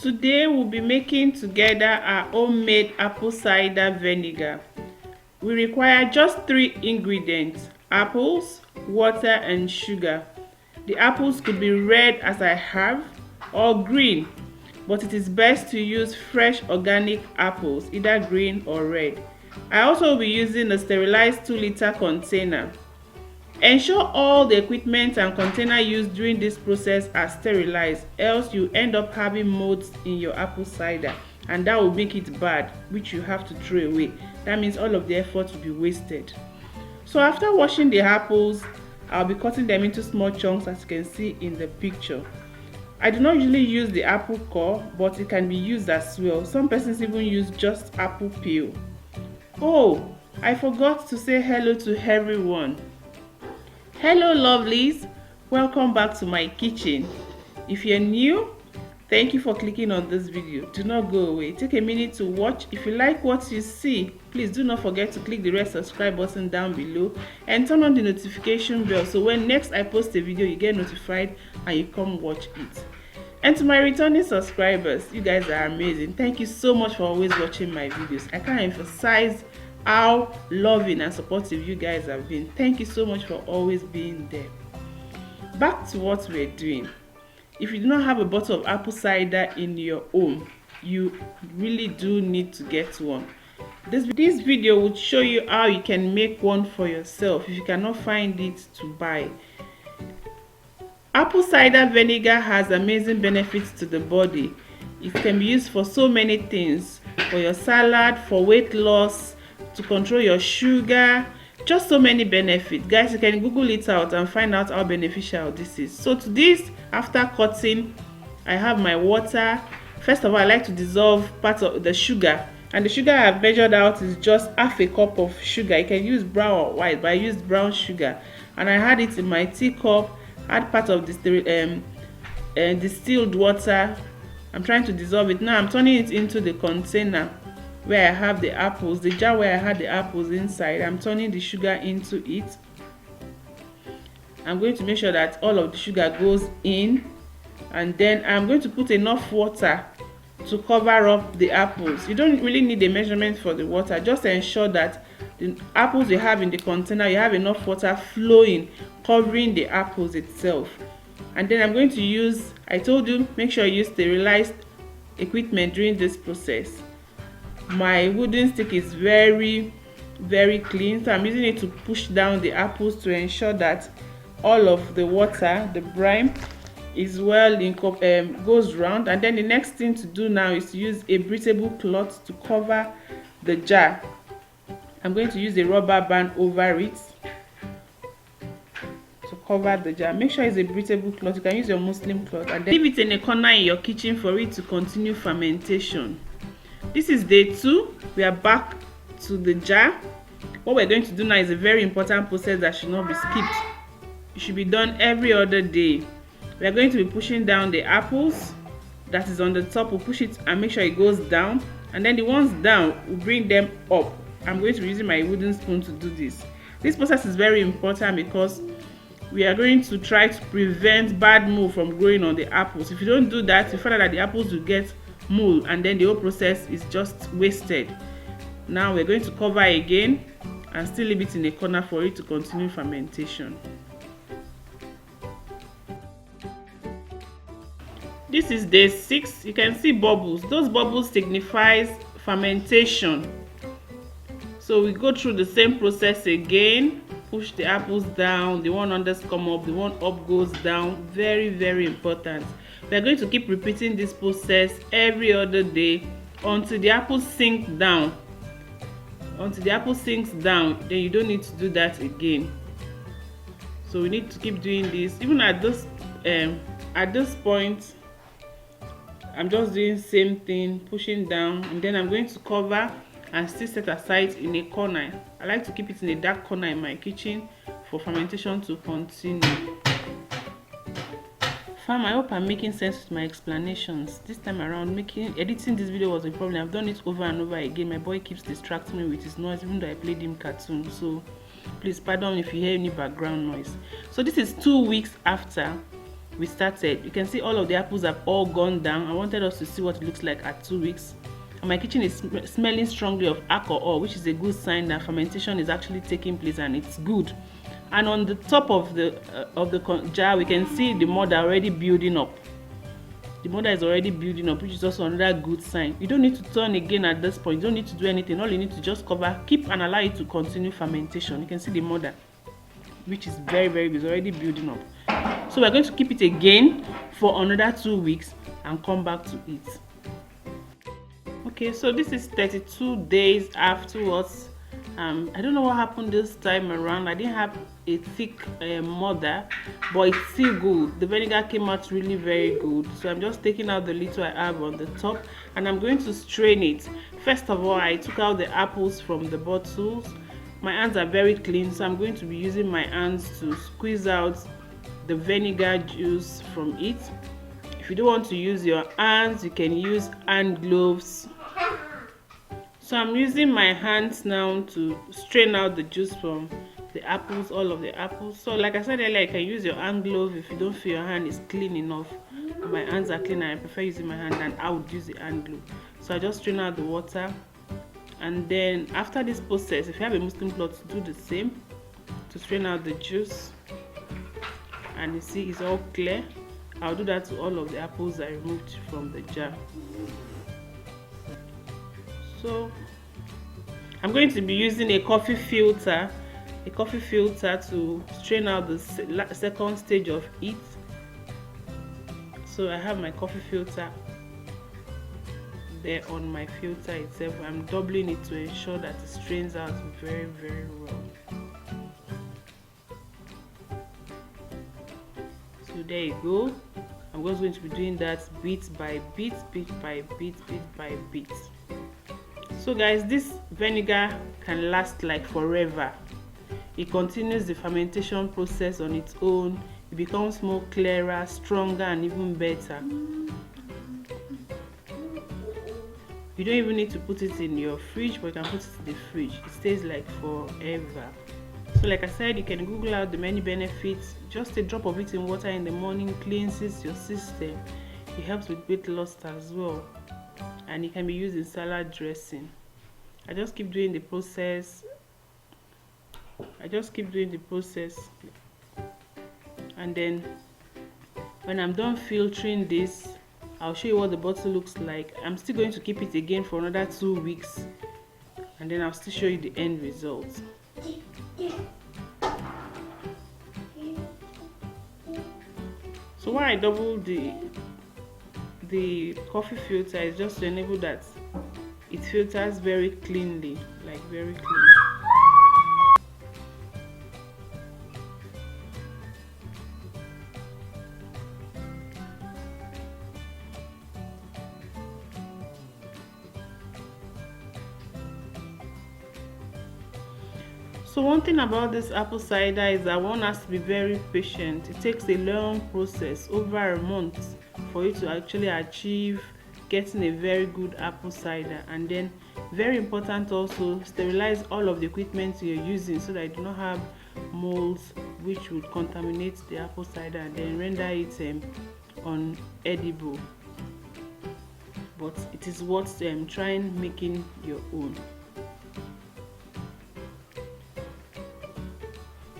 today we'll be making together our homemade apple cider vinegar. We require just 3 ingredients: apples, water and sugar. The apples could be red as I have, or green, but it is best to use fresh organic apples, either green or red. I also will be using a sterilized 2-liter container. Ensure all the equipment and container used during this process are sterilized, else you end up having molds in your apple cider, and that will make it bad, which you have to throw away. That means all of the effort will be wasted. So after washing the apples, I'll be cutting them into small chunks, as you can see in the picture. I do not usually use the apple core, but it can be used as well. Some persons even use just apple peel. Oh, I forgot to say hello to everyone. Hello lovelies, welcome back to my kitchen. If you're new, thank you for clicking on this video. Do not go away. Take a minute to watch. If you like what you see, please do not forget to click the red subscribe button down below and turn on the notification bell so when next I post a video you get notified and you come watch it. And to my returning subscribers, you guys are amazing. Thank you so much for always watching my videos. I can't emphasize how loving and supportive you guys have been. Thank you so much for always being there. Back to what we're doing. If you do not have a bottle of apple cider in your home, you really do need to get one. This video will show you how you can make one for yourself if you cannot find it to buy. Apple cider vinegar has amazing benefits to the body. It can be used for so many things, for your salad, for weight loss, to control your sugar, just so many benefits. Guys, you can Google it out and find out how beneficial this is. So to this, after cutting, I have my water. First of all, I like to dissolve part of the sugar, and the sugar I have measured out is just half a cup of sugar. You can use brown or white, but I used brown sugar, and I had it in my teacup. Add part of this distilled water. I'm trying to dissolve it. Now I'm turning it into the container where I have the apples, the jar where I had the apples inside. I'm turning the sugar into it. I'm going to make sure that all of the sugar goes in, and then I'm going to put enough water to cover up the apples. You don't really need a measurement for the water. Just ensure that the apples you have in the container, you have enough water flowing, covering the apples itself. And then I'm going to use, I told you, make sure you use sterilized equipment during this process. My wooden stick is very clean, so I'm using it to push down the apples to ensure that all of the water, the brine, is well goes round. And then the next thing to do now is to use a breathable cloth to cover the jar. I'm going to use a rubber band over it to cover the jar. Make sure it's a breathable cloth. You can use your Muslim cloth, and then leave it in a corner in your kitchen for it to continue fermentation. This is day 2. We are back to the jar. What we're going to do now is a very important process that should not be skipped. It should be done every other day. We are going to be pushing down the apples that is on the top. We'll push it and make sure it goes down, and then the ones down, we'll bring them up. I'm going to be using my wooden spoon to do this. This process is very important because we are going to try to prevent bad mold from growing on the apples. If you don't do that, you find out that the apples will get mold, and then the whole process is just wasted. Now we're going to cover again and still leave it in a corner for it to continue fermentation. This is day 6. You can see bubbles. Those bubbles signifies fermentation. So we go through the same process again. Push the apples down, the one under come up, the one up goes down. Very important. We are going to keep repeating this process every other day until the apples sink down. Until the apple sinks down, then you don't need to do that again. So we need to keep doing this. Even at this point, I'm just doing the same thing, pushing down, and then I'm going to cover and still set aside in a corner. I like to keep it in a dark corner in my kitchen for fermentation to continue. Fam, I hope I'm making sense with my explanations. This time around, editing this video was a problem. I've done it over and over again. My boy keeps distracting me with his noise, even though I played him cartoon. So please pardon if you hear any background noise. So this is 2 weeks after we started. You can see all of the apples have all gone down. I wanted us to see what it looks like at 2 weeks. And my kitchen is smelling strongly of alcohol, which is a good sign that fermentation is actually taking place and it's good. And on the top of the jar, we can see the mother already building up. The mother is already building up, which is also another good sign. You don't need to turn again at this point. You don't need to do anything. All you need to just cover, keep, and allow it to continue fermentation. You can see the mother, which is very, very good. It's already building up. So we're going to keep it again for another 2 weeks and come back to it. Okay, so this is 32 days afterwards. I don't know what happened this time around. I didn't have a thick mother, but it's still good. The vinegar came out really very good. So I'm just taking out the little I have on the top, and I'm going to strain it. First of all, I took out the apples from the bottles. My hands are very clean, so I'm going to be using my hands to squeeze out the vinegar juice from it. If you don't want to use your hands, you can use hand gloves. So I'm using my hands now to strain out the juice from the apples, all of the apples. So like I said earlier, you can use your hand glove if you don't feel your hand is clean enough. My hands are clean and I prefer using my hand, and I would use the hand glove. So I just strain out the water, and then after this process, if you have a Muslim cloth, do the same to strain out the juice. And you see it's all clear. I'll do that to all of the apples I removed from the jar. So I'm going to be using a coffee filter to strain out the second stage of it. So I have my coffee filter there on my filter itself. I'm doubling it to ensure that it strains out very, very well. So there you go. I'm just going to be doing that bit by bit, bit by bit, bit by bit. So guys, this vinegar can last like forever. It continues the fermentation process on its own. It becomes more clearer, stronger, and even better. You don't even need to put it in your fridge, but you can put it in the fridge. It stays like forever. So like I said, you can Google out the many benefits. Just a drop of it in water in the morning cleanses your system. It helps with weight loss as well, and it can be used in salad dressing. I just keep doing the process. And then when I'm done filtering this, I'll show you what the bottle looks like. I'm still going to keep it again for another 2 weeks, and then I'll still show you the end result. So why I double the coffee filter is just to enable that it filters very cleanly, like very clean. So one thing about this apple cider is that one has to be very patient. It takes a long process, over a month, for you to actually achieve getting a very good apple cider. And then very important also, sterilize all of the equipment you're using so that you do not have molds which would contaminate the apple cider and then render it unedible. But it is worth trying making your own.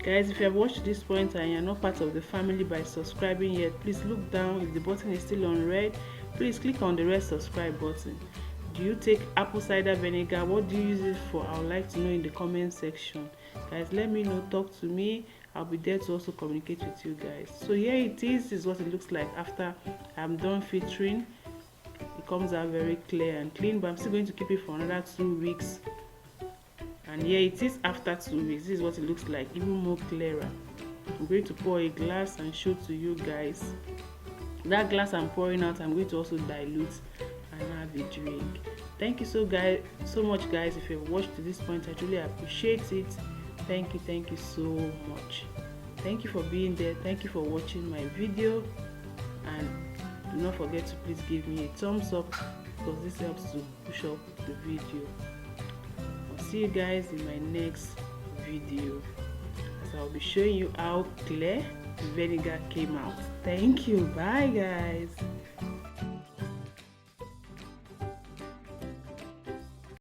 Guys, if you have watched this point and you're not part of the family by subscribing yet, please look down. If the button is still on red, please click on the red subscribe button. Do you take apple cider vinegar? What do you use it for? I would like to know in the comment section. Guys, let me know, talk to me. I'll be there to also communicate with you guys. So here it is. This is what it looks like after I'm done filtering. It comes out very clear and clean, but I'm still going to keep it for another 2 weeks. And here it is after 2 weeks. This is what it looks like, even more clearer. I'm going to pour a glass and show to you guys. That glass I'm pouring out, I'm going to also dilute and have a drink. Thank you so much guys. If you've watched to this point, I truly appreciate it. Thank you so much. Thank you for being there. Thank you for watching my video, and do not forget to please give me a thumbs up, because this helps to push up the video. See you guys in my next video, as I'll be showing you how clear the vinegar came out. Thank you. Bye guys.